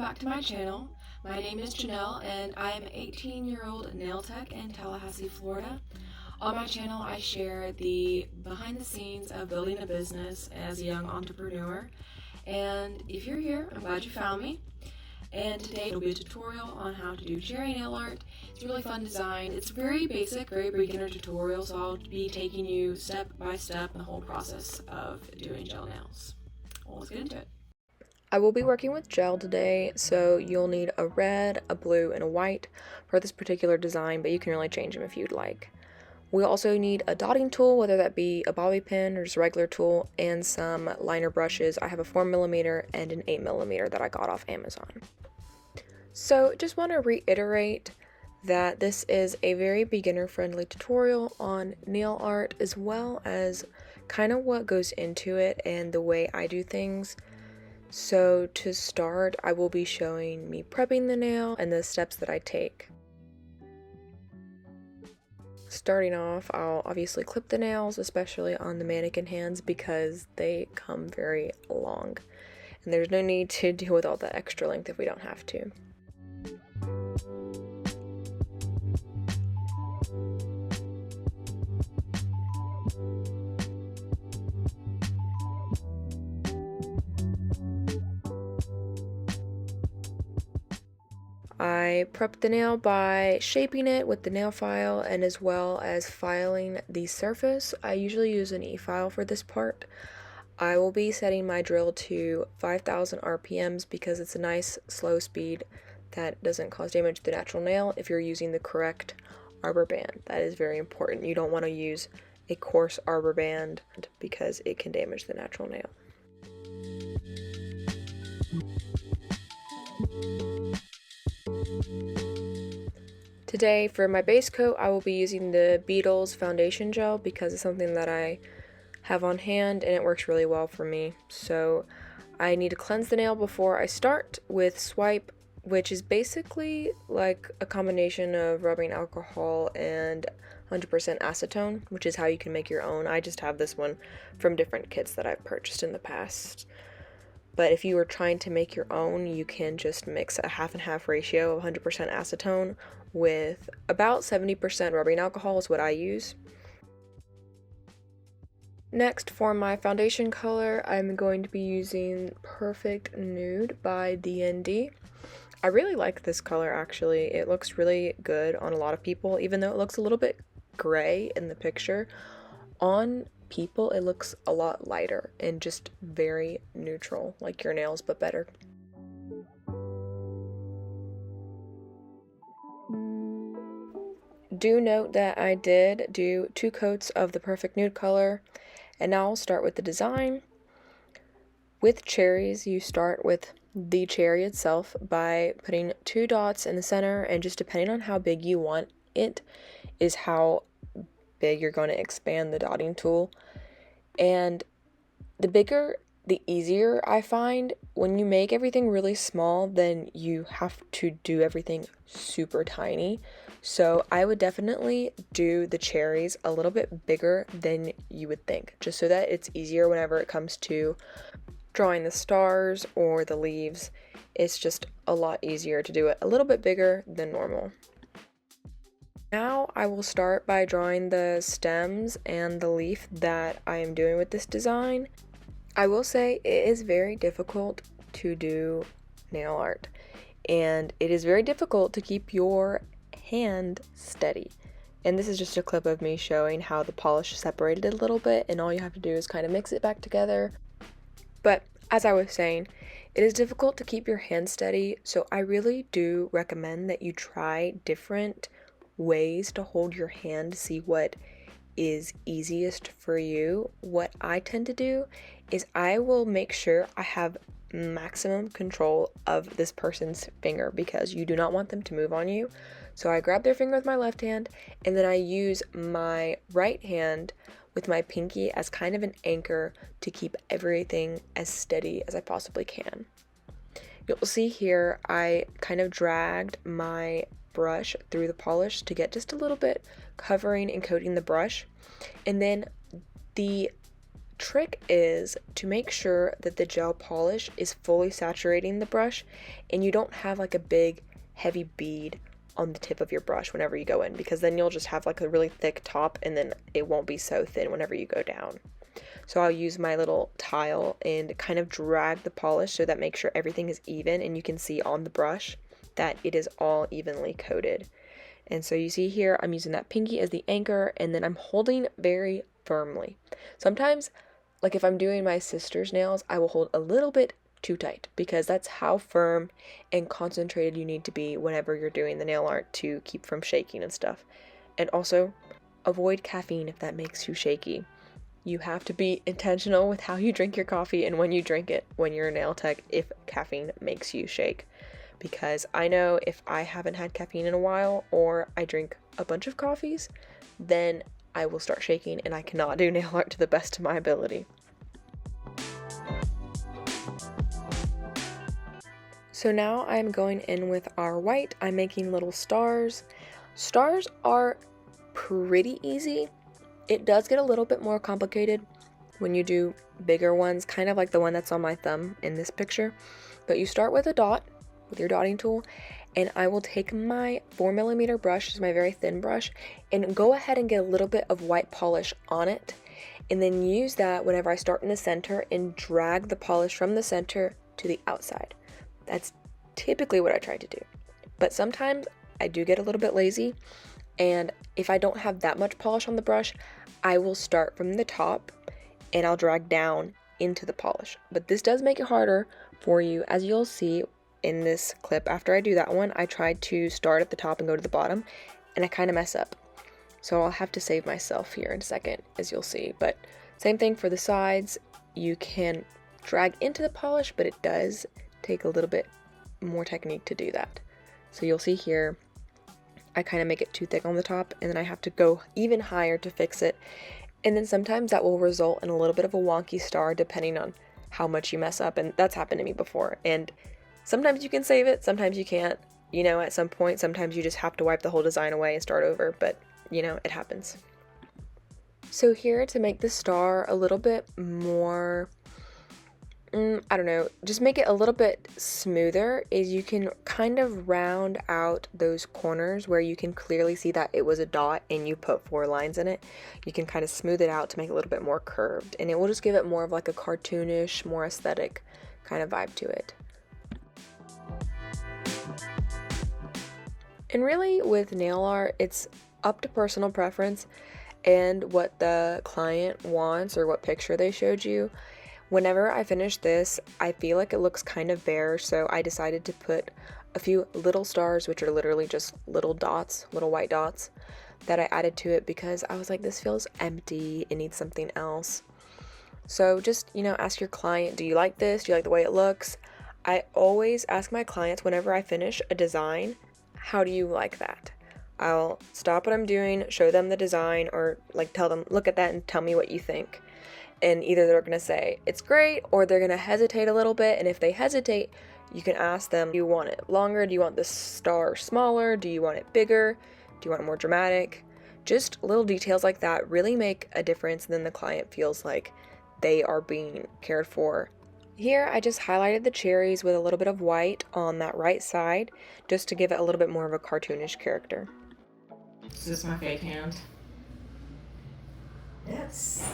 back to my channel. My name is Janelle and I am an 18-year-old nail tech in Tallahassee, Florida. On my channel I share the behind the scenes of building a business as a young entrepreneur. And if you're here, I'm glad you found me. And today it'll be a tutorial on how to do cherry nail art. It's a really fun design. It's very basic, very beginner tutorial, so I'll be taking you step by step in the whole process of doing gel nails. Well, let's get into it. I will be working with gel today, so you'll need a red, a blue, and a white for this particular design, but you can really change them if you'd like. We also need a dotting tool, whether that be a bobby pin or just a regular tool, and some liner brushes. I have a 4mm and an 8mm that I got off Amazon. So just want to reiterate that this is a very beginner-friendly tutorial on nail art, as well as kind of what goes into it and the way I do things. So to start, I will be showing me prepping the nail and the steps that I take. Starting off, I'll obviously clip the nails, especially on the mannequin hands because they come very long. And there's no need to deal with all that extra length if we don't have to. I prep the nail by shaping it with the nail file and as well as filing the surface. I usually use an e-file for this part. I will be setting my drill to 5,000 RPMs because it's a nice slow speed that doesn't cause damage to the natural nail if you're using the correct arbor band. That is very important. You don't want to use a coarse arbor band because it can damage the natural nail. Today for my base coat I will be using the Beetles foundation gel because it's something that I have on hand and it works really well for me. So I need to cleanse the nail before I start with Swipe, which is basically like a combination of rubbing alcohol and 100% acetone, which is how you can make your own. I just have this one from different kits that I've purchased in the past. But if you were trying to make your own, you can just mix a half and half ratio of 100% acetone with about 70% rubbing alcohol is what I use. Next, for my foundation color, I'm going to be using Perfect Nude by DND. I really like this color actually. It looks really good on a lot of people, even though it looks a little bit gray in the picture. On people, it looks a lot lighter and just very neutral, like your nails, but better. Do note that I did do 2 coats of the Perfect Nude color, and now I'll start with the design. With cherries, you start with the cherry itself by putting 2 dots in the center, and just depending on how big you want it is how big you're going to expand the dotting tool. And the bigger, the easier I find. When you make everything really small, then you have to do everything super tiny. So I would definitely do the cherries a little bit bigger than you would think, just so that it's easier whenever it comes to drawing the stars or the leaves. It's just a lot easier to do it a little bit bigger than normal. Now I will start by drawing the stems and the leaf that I am doing with this design. I will say it is very difficult to do nail art, and it is very difficult to keep your hand steady. And this is just a clip of me showing how the polish separated a little bit, and all you have to do is kind of mix it back together. But as I was saying, it is difficult to keep your hand steady, so I really do recommend that you try different ways to hold your hand to see what is easiest for you. What I tend to do is I will make sure I have maximum control of this person's finger because you do not want them to move on you. So I grab their finger with my left hand and then I use my right hand with my pinky as kind of an anchor to keep everything as steady as I possibly can. You'll see here I kind of dragged my brush through the polish to get just a little bit covering and coating the brush, and then the trick is to make sure that the gel polish is fully saturating the brush and you don't have like a big heavy bead on the tip of your brush whenever you go in, because then you'll just have like a really thick top and then it won't be so thin whenever you go down. So I'll use my little tile and kind of drag the polish so that makes sure everything is even and you can see on the brush that it is all evenly coated. And so you see here, I'm using that pinky as the anchor and then I'm holding very firmly. Sometimes, like if I'm doing my sister's nails, I will hold a little bit too tight because that's how firm and concentrated you need to be whenever you're doing the nail art to keep from shaking and stuff. And also, avoid caffeine if that makes you shaky. You have to be intentional with how you drink your coffee and when you drink it when you're a nail tech if caffeine makes you shake. Because I know if I haven't had caffeine in a while or I drink a bunch of coffees, then I will start shaking and I cannot do nail art to the best of my ability. So now I'm going in with our white. I'm making little stars. Stars are pretty easy. It does get a little bit more complicated when you do bigger ones, kind of like the one that's on my thumb in this picture. But you start with a dot, with your dotting tool, and I will take my 4mm brush, is my very thin brush, and go ahead and get a little bit of white polish on it, and then use that whenever I start in the center and drag the polish from the center to the outside. That's typically what I try to do. But sometimes I do get a little bit lazy, and if I don't have that much polish on the brush, I will start from the top and I'll drag down into the polish. But this does make it harder for you, as you'll see in this clip. After I do that one, I tried to start at the top and go to the bottom, and I kind of mess up. So I'll have to save myself here in a second, as you'll see. But same thing for the sides. You can drag into the polish, but it does take a little bit more technique to do that. So you'll see here, I kind of make it too thick on the top, and then I have to go even higher to fix it. And then sometimes that will result in a little bit of a wonky star depending on how much you mess up, and that's happened to me before. And sometimes you can save it, sometimes you can't. You know, at some point, sometimes you just have to wipe the whole design away and start over, but you know, it happens. So here, to make the star a little bit more, I don't know, just make it a little bit smoother, is you can kind of round out those corners where you can clearly see that it was a dot and you put 4 lines in it. You can kind of smooth it out to make it a little bit more curved, and it will just give it more of like a cartoonish, more aesthetic kind of vibe to it. And really with nail art, it's up to personal preference and what the client wants or what picture they showed you. Whenever I finish this, I feel like it looks kind of bare, so I decided to put a few little stars, which are literally just little dots, little white dots, that I added to it because I was like, this feels empty, it needs something else. So just, you know, ask your client, do you like this? Do you like the way it looks? I always ask my clients whenever I finish a design, how do you like that? I'll stop what I'm doing, show them the design, or like tell them, look at that and tell me what you think. And either they're going to say it's great, or they're going to hesitate a little bit. And if they hesitate, you can ask them, do you want it longer? Do you want the star smaller? Do you want it bigger? Do you want it more dramatic? Just little details like that really make a difference, and then the client feels like they are being cared for. Here, I just highlighted the cherries with a little bit of white on that right side, just to give it a little bit more of a cartoonish character. Is this my fake hand? That's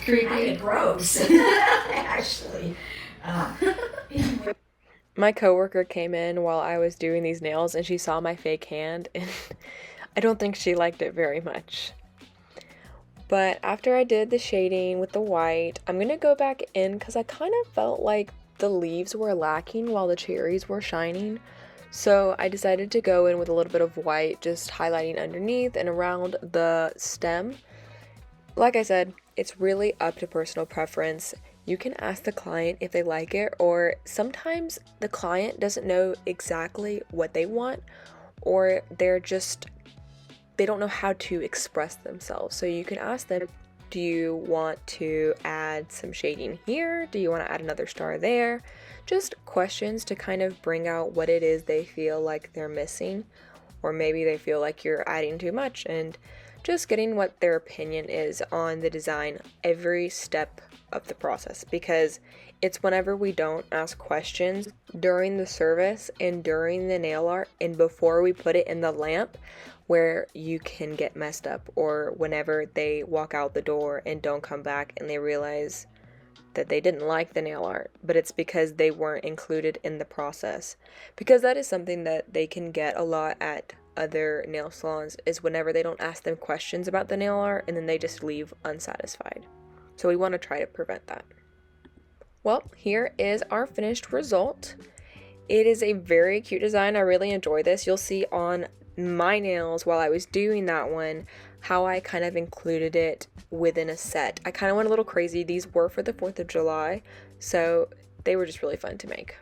Creepy. kind of gross, actually. My coworker came in while I was doing these nails and she saw my fake hand, and I don't think she liked it very much. But after I did the shading with the white, I'm going to go back in because I kind of felt like the leaves were lacking while the cherries were shining. So I decided to go in with a little bit of white, just highlighting underneath and around the stem. Like I said, it's really up to personal preference. You can ask the client if they like it, or sometimes the client doesn't know exactly what they want, or they don't know how to express themselves. So you can ask them, do you want to add some shading here? Do you want to add another star there? Just questions to kind of bring out what it is they feel like they're missing, or maybe they feel like you're adding too much, and just getting what their opinion is on the design every step of the process, because it's whenever we don't ask questions during the service and during the nail art and before we put it in the lamp where you can get messed up, or whenever they walk out the door and don't come back and they realize that they didn't like the nail art, but it's because they weren't included in the process. Because that is something that they can get a lot at other nail salons, is whenever they don't ask them questions about the nail art and then they just leave unsatisfied. So we want to try to prevent that. Well, here is our finished result. It is a very cute design. I really enjoy this. You'll see on my nails while I was doing that one how I kind of included it within a set. I kind of went a little crazy. These were for the 4th of July, so they were just really fun to make.